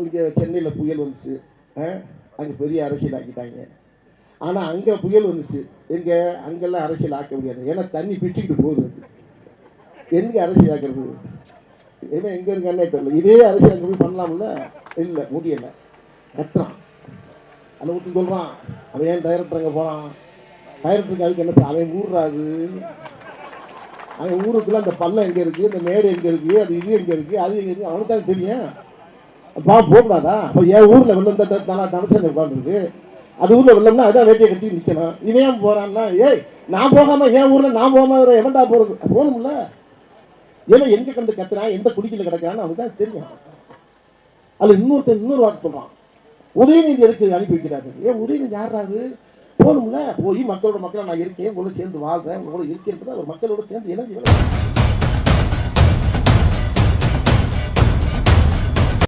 இங்கே சென்னையில் புயல் வந்துச்சு, அங்கே பெரிய அரசியல் ஆக்கிட்டாங்க. ஆனால் அங்கே புயல் வந்துச்சு, எங்கே அங்கெல்லாம் அரசியல் ஆக்க முடியாது, ஏன்னா தண்ணி பிச்சுக்கிட்டு போகுது. எங்கே அரசியல் ஆக்கிறது? ஏன்னா எங்கே இருக்கானே தெரியல. இதே அரசியல் அங்கே போய் பண்ணலாம்ல, இல்லை முடியலை, கத்துறான். அதை ஊற்றி சொல்கிறான், அவன் ஏன் டைரக்டர் அங்கே போகிறான்? டைரக்டருக்கு அதுக்கு என்ன, அவன் ஊர்றாது, அவன் ஊருக்குள்ள அந்த பள்ளம் எங்கே இருக்குது, இந்த மேடு எங்கே இருக்குது, அது இது எங்கே இருக்குது, அது எங்கே இருக்குது, அவனுக்கு தான் தெரியும். போகக்கூடாதா? அப்போ என் ஊரில் வெள்ளம் தனசன் உட்காந்துருக்கு, அது ஊரில் வெள்ளம்னா அதான் வேட்டியை கட்டி நிற்கணும். இவன் ஏன் போகிறான்னா, ஏய் நான் போகாமல் என் ஊரில் நான் போகாமல் எவன்டா போகிறது? போகணும்ல. ஏன்னா எங்கே கண்டு கத்துறான், எந்த குடிக்கல கிடக்கிறான்னு அவனுக்கு தான் தெரியும். அதில் இன்னொரு வாக்கு சொல்கிறான், உதயநிதி எதுக்கு அனுப்பி வைக்கிறாரு? ஏன் உதயநிதி யாராரு? போகணும்ல. போய் மக்களோட மக்களாக நான் இருக்கேன், உங்களோட சேர்ந்து வாழ்கிறேன், உங்களோட இருக்கேன், மக்களோட சேர்ந்து இணைஞ்சு